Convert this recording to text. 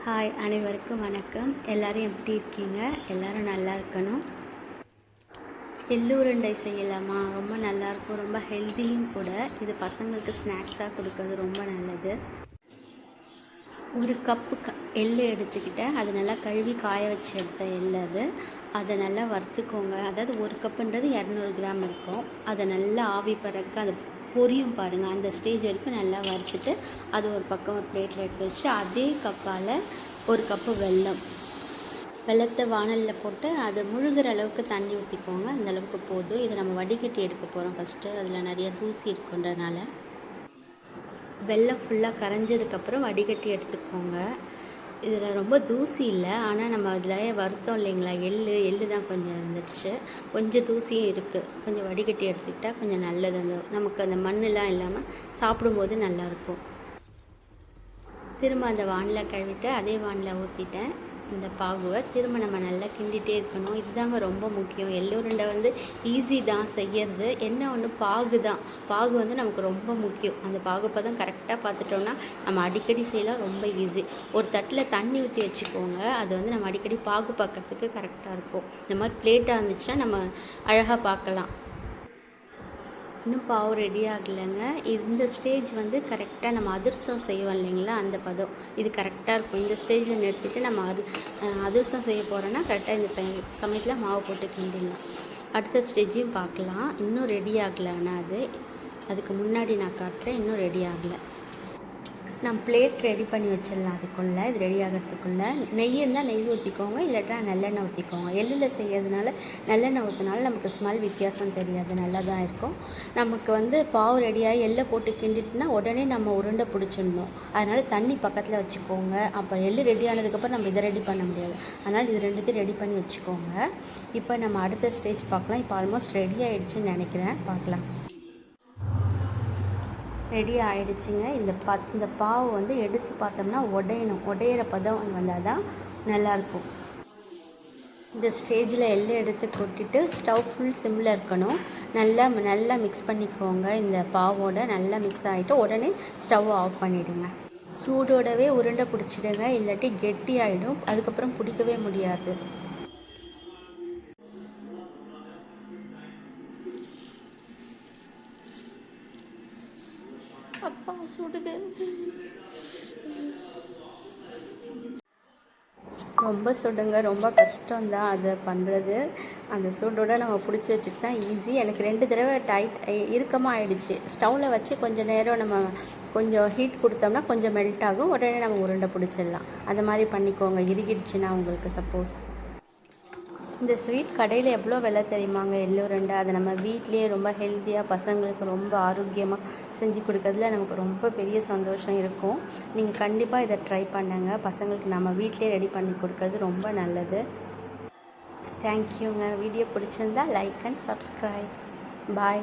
Hi, அனைவருக்கும் வணக்கம். எல்லோரும் எப்படி இருக்கீங்க? எல்லோரும் நல்லா இருக்கணும். எள்ளு உருண்டை செய்யலாமா? ரொம்ப நல்லாயிருக்கும், ரொம்ப ஹெல்த்தியும் கூட. இது பசங்களுக்கு ஸ்நாக்ஸாக கொடுக்கறது ரொம்ப நல்லது. ஒரு கப்பு எள்ளு எடுத்துக்கிட்டேன். அது நல்லா கழுவி காய வச்சு எடுத்த எள்ளு அதை நல்லா வறுத்துக்கோங்க. அதாவது ஒரு கப்புன்றது 200 கிராம் இருக்கும். அதை நல்லா ஆவி பறக்க அது பொரியும் பாருங்கள். அந்த ஸ்டேஜ் வரைக்கும் நல்லா வறுத்துட்டு அது ஒரு பக்கம் ஒரு பிளேட்டில் எடுத்து வச்சு அதே கப்பால் ஒரு கப்பு வெள்ளத்தை வானலில் போட்டு அது முழுகிற அளவுக்கு தண்ணி ஊற்றிக்கோங்க. அந்தளவுக்கு போதும். இதை நம்ம வடிகட்டி எடுக்க போகிறோம் ஃபஸ்ட்டு. அதில் நிறைய தூசி இருக்குன்றனால வெல்லம் ஃபுல்லாக கரைஞ்சதுக்கப்புறம் வடிகட்டி எடுத்துக்கோங்க. இதில் ரொம்ப தூசி இல்லை, ஆனால் நம்ம அதில் வறுத்தோம் இல்லைங்களா, எள்ளு தான் கொஞ்சம் இருந்துச்சு. கொஞ்சம் தூசியும் இருக்குது. கொஞ்சம் வடிகட்டி எடுத்துக்கிட்டால் கொஞ்சம் நல்லது. நமக்கு அந்த மண்ணெலாம் இல்லாமல் சாப்பிடும்போது நல்லாயிருக்கும். திரும்ப அந்த வானில் கழுவிட்டு அதே வானில் ஊற்றிட்டேன். இந்த பாகுவை திரும்ப நம்ம நல்லா கிண்டிகிட்டே இருக்கணும். இதுதாங்க ரொம்ப முக்கியம். எள்ளு உருண்டை ஈஸி தான் செய்யறது. என்ன ஒன்று, பாகு நமக்கு ரொம்ப முக்கியம். அந்த பாகுப்பதம் கரெக்டாக பார்த்துட்டோன்னா நம்ம அடிக்கடி செய்யலாம். ரொம்ப ஈஸி. ஒரு தட்டில் தண்ணி ஊற்றி வச்சுக்கோங்க. அது நம்ம அடிக்கடி பாகு பார்க்குறதுக்கு கரெக்டாக இருக்கும். இந்த மாதிரி பிளேட்டாக இருந்துச்சுன்னா நம்ம அழகாக பார்க்கலாம். இன்னும் பாவு ரெடி ஆகலைங்க. இந்த ஸ்டேஜ் கரெக்டாக நம்ம அதிரசம் செய்வோம் இல்லைங்களா, அந்த பதம் இது கரெக்டாக இருக்கும். இந்த ஸ்டேஜில் நிறுத்திட்டு நம்ம அதிரசம் செய்ய போகிறோன்னா கரெக்டாக இந்த சமயத்தில் மாவு போட்டு கிண்டிடலாம். அடுத்த ஸ்டேஜையும் பார்க்கலாம். இன்னும் ரெடி ஆகலை. ஆனால் அதுக்கு முன்னாடி நான் காட்டுறேன். இன்னும் ரெடி ஆகலை. நான் பிளேட் ரெடி பண்ணி வச்சிடலாம். அதுக்குள்ளே இது ரெடி ஆகிறதுக்குள்ளே நெய் இருந்தால் நெய் ஊற்றிக்கோங்க, இல்லாட்டா நல்லெண்ணெய் ஊற்றிக்கோங்க. எள்ளில் செய்யறதுனால நல்லெண்ணெய் ஊற்றினால நமக்கு ஸ்மெல் வித்தியாசம் தெரியாது, நல்லா தான் இருக்கும். நமக்கு பாவு ரெடியாகி எள்ளை போட்டு கிண்டிட்டுனா உடனே நம்ம உருண்டை பிடிச்சிடணும். அதனால் தண்ணி பக்கத்தில் வச்சுக்கோங்க. அப்போ எள்ளு ரெடி ஆனதுக்கப்புறம் நம்ம இதை ரெடி பண்ண முடியாது. அதனால் இது ரெண்டுத்தையும் ரெடி பண்ணி வச்சுக்கோங்க. இப்போ நம்ம அடுத்த ஸ்டேஜ் பார்க்கலாம். இப்போ ஆல்மோஸ்ட் ரெடி ஆகிடுச்சின்னு நினைக்கிறேன். பார்க்கலாம். ரெடி ஆகிடுச்சிங்க. இந்த பாவு எடுத்து பார்த்தோம்னா உடையிற பதம் வந்தால் தான் நல்லாயிருக்கும். இந்த ஸ்டேஜில் எல்லாம் எடுத்து கொட்டிட்டு ஸ்டவ் ஃபுல் சிம்மில் இருக்கணும். நல்லா மிக்ஸ் பண்ணிக்கோங்க. இந்த பாவோட நல்லா மிக்ஸ் ஆகிட்டு உடனே ஸ்டவ் ஆஃப் பண்ணிவிடுங்க. சூடோடவே உருண்டை பிடிச்சிடுங்க, இல்லாட்டி கெட்டி ஆகிடும். அதுக்கப்புறம் பிடிக்கவே முடியாது. அப்பா சுடுது. ரொம்ப சுடுங்க. ரொம்ப கஷ்டம்தான் அதை பண்ணுறது. அந்த சூடோடு நம்ம பிடிச்சி வச்சுட்டு தான் ஈஸி. எனக்கு 2 தடவை இறுக்கமாக ஆகிடுச்சு. ஸ்டவ்வில் வச்சு கொஞ்சம் நேரம் நம்ம கொஞ்சம் ஹீட் கொடுத்தோம்னா கொஞ்சம் மெல்ட் ஆகும். உடனே நம்ம உருண்டை பிடிச்சிடலாம். அந்த மாதிரி பண்ணிக்கோங்க, இறுகிடுச்சுன்னா உங்களுக்கு. சப்போஸ் இந்த ஸ்வீட் கடையில் எவ்வளோ விலை தெரியுமாங்க, எள்ளு உருண்டை. அதை நம்ம வீட்லேயே ரொம்ப ஹெல்த்தியாக பசங்களுக்கு ரொம்ப ஆரோக்கியமாக செஞ்சு கொடுக்கறதுல நமக்கு ரொம்ப பெரிய சந்தோஷம் இருக்கும். நீங்கள் கண்டிப்பாக இதை ட்ரை பண்ணுங்கள். பசங்களுக்கு நம்ம வீட்லேயே ரெடி பண்ணி கொடுக்கறது ரொம்ப நல்லது. தேங்க்யூங்க. வீடியோ பிடிச்சிருந்தா லைக் அண்ட் சப்ஸ்கிரைப். பாய்.